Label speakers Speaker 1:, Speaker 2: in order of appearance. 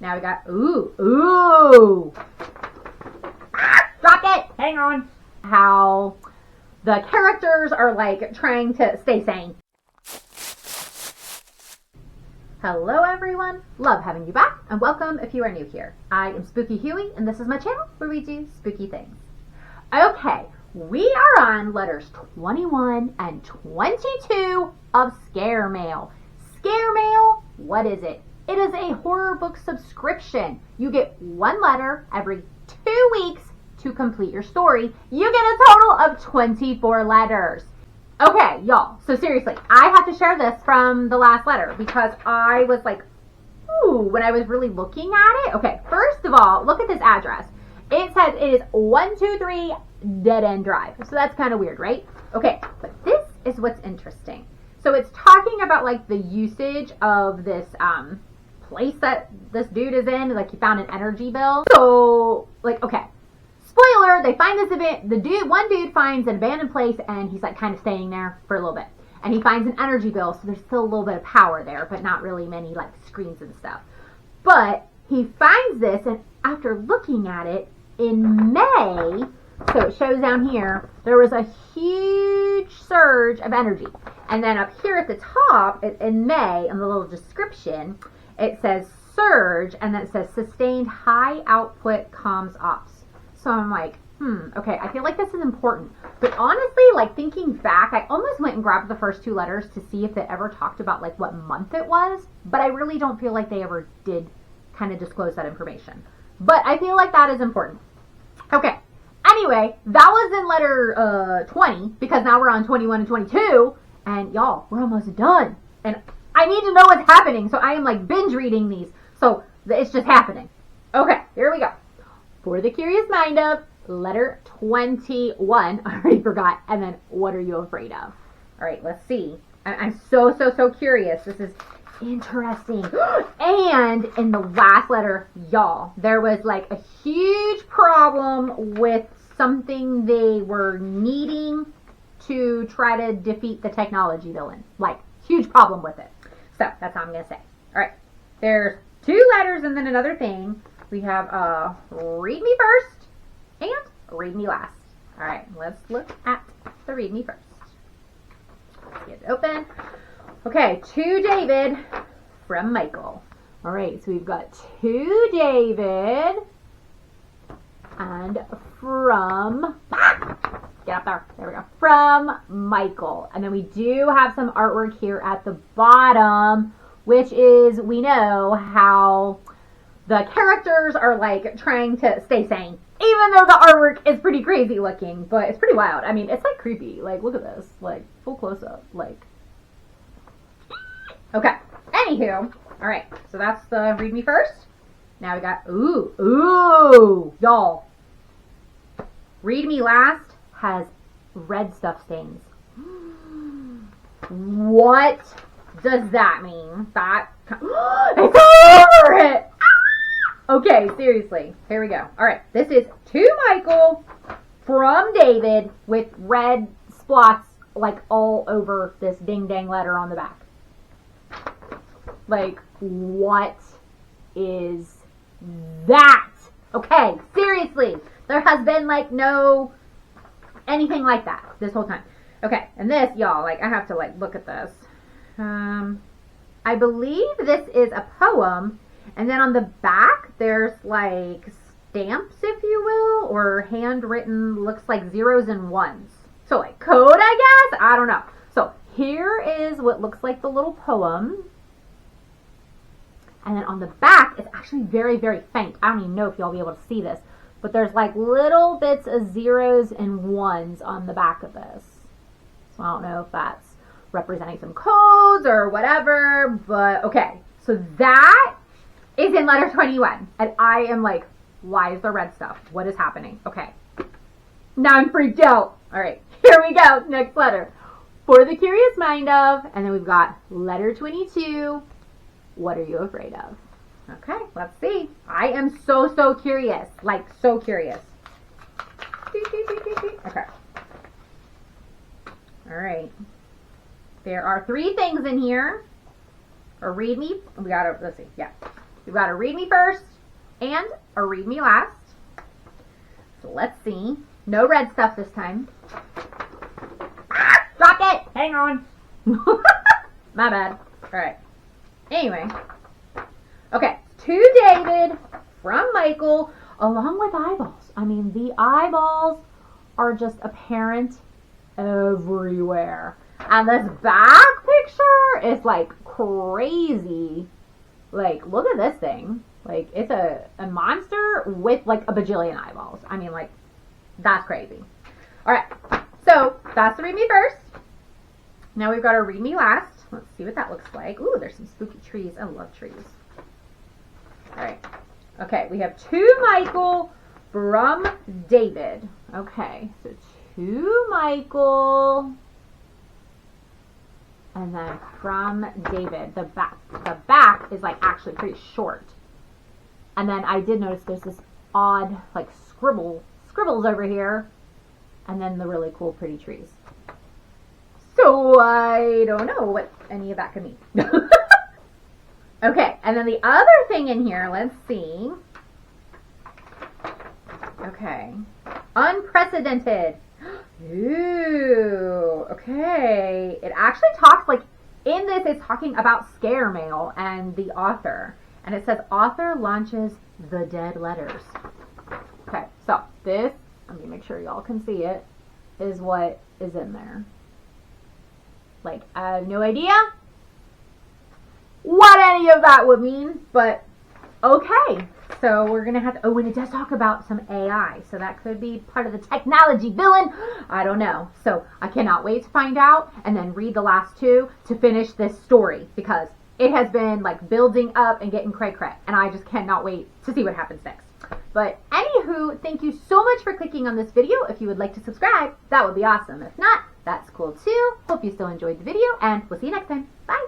Speaker 1: Now we got, ooh. Drop it. Hang on. How the characters are like trying to stay sane. Hello everyone, love having you back, and welcome if you are new here. I am Spooky Huey, and this is my channel where we do spooky things. Okay, we are on letters 21 and 22 of Scare Mail. Scare Mail, what is it? It is a horror book subscription. You get one letter every 2 weeks to complete your story. You get a total of 24 letters. Okay, y'all, so seriously, I have to share this from the last letter because I was like, ooh, when I was really looking at it. Okay, first of all, look at this address. It says it is 123 Dead End Drive. So that's kind of weird, right? Okay, but this is what's interesting. So it's talking about like the usage of this place that this dude is in. Like he found an energy bill. So like, okay. Spoiler, they find this one dude finds an abandoned place and he's like kind of staying there for a little bit. And he finds an energy bill, so there's still a little bit of power there, but not really many like screens and stuff. But he finds this, and after looking at it in May, so it shows down here, there was a huge surge of energy. And then up here at the top, in May, in the little description, it says surge, and then it says sustained high output comms ops. So I'm like, okay, I feel like this is important. But honestly, like thinking back, I almost went and grabbed the first 2 letters to see if they ever talked about like what month it was. But I really don't feel like they ever did kind of disclose that information. But I feel like that is important. Okay, anyway, that was in letter 20, because now we're on 21 and 22. And y'all, we're almost done. And I need to know what's happening. So I am like binge reading these. So it's just happening. Okay, here we go. For the curious mind of letter 21, I already forgot, and then what are you afraid of? All right, let's see. I'm so curious. This is interesting. And in the last letter, y'all, there was like a huge problem with something they were needing to try to defeat the technology villain. Like, huge problem with it. So, that's how I'm going to say. All right, there's 2 letters and then another thing. We have read me first and read me last. All right, let's look at the read me first. Let's get it open. Okay, to David from Michael. All right, so we've got to David and from, get up there, there we go, from Michael. And then we do have some artwork here at the bottom, which is, we know how the characters are like trying to stay sane, even though the artwork is pretty crazy looking, but it's pretty wild. I mean, it's like creepy. Like, look at this, like full close up, like. Okay. Anywho, all right. So that's the read me first. Now we got ooh, y'all. Read me last has red stuff stains. What does that mean? That it's all over it. Okay, seriously. Here we go. All right. This is to Michael from David with red splots like all over this ding dang letter on the back. Like, what is that? Okay, seriously. There has been like no anything like that this whole time. Okay, and this, y'all, like I have to like look at this. I believe this is a poem. And then on the back, there's like stamps, if you will, or handwritten, looks like 0s and 1s. So like code, I guess? I don't know. So here is what looks like the little poem. And then on the back, it's actually very faint. I don't even know if y'all will be able to see this. But there's like little bits of 0s and 1s on the back of this. So I don't know if that's representing some codes or whatever. But okay, so that is in letter 21. And I am like, why is there red stuff? What is happening? Okay. Now I'm freaked out. All right, here we go. Next letter. For the curious mind of, and then we've got letter 22. What are you afraid of? Okay, let's see. I am so curious. Like, so curious. Okay. All right. There are 3 things in here. Or read me. We got to, let's see. Yeah. we've got a read me first and a read me last. So let's see. No red stuff this time. Ah, drop it! Hang on. My bad. Alright. Anyway. Okay. To David from Michael, along with eyeballs. I mean, the eyeballs are just apparent everywhere. And this back picture is like crazy. Like, look at this thing. Like, it's a monster with like a bajillion eyeballs. I mean, like, that's crazy. Alright, so that's the read me first. Now we've got our read me last. Let's see what that looks like. Ooh, there's some spooky trees. I love trees. Alright. Okay, we have to Michael from David. Okay, so to Michael. And then from David. The back is like actually pretty short. And then I did notice there's this odd like scribbles over here. And then the really cool pretty trees. So I don't know what any of that could mean. Okay, and then the other thing in here, let's see. Okay. Unprecedented. Ooh, okay. It actually talks, like, in this, it's talking about scare mail and the author. And it says, author launches the dead letters. Okay, so this, let me make sure y'all can see it, is what is in there. Like, I have no idea what any of that would mean, but okay. So we're going to have to, oh, and it does talk about some AI, so that could be part of the technology villain. I don't know. So I cannot wait to find out and then read the last two to finish this story because it has been like building up and getting cray-cray, and I just cannot wait to see what happens next. But anywho, thank you so much for clicking on this video. If you would like to subscribe, that would be awesome. If not, that's cool too. Hope you still enjoyed the video, and we'll see you next time. Bye!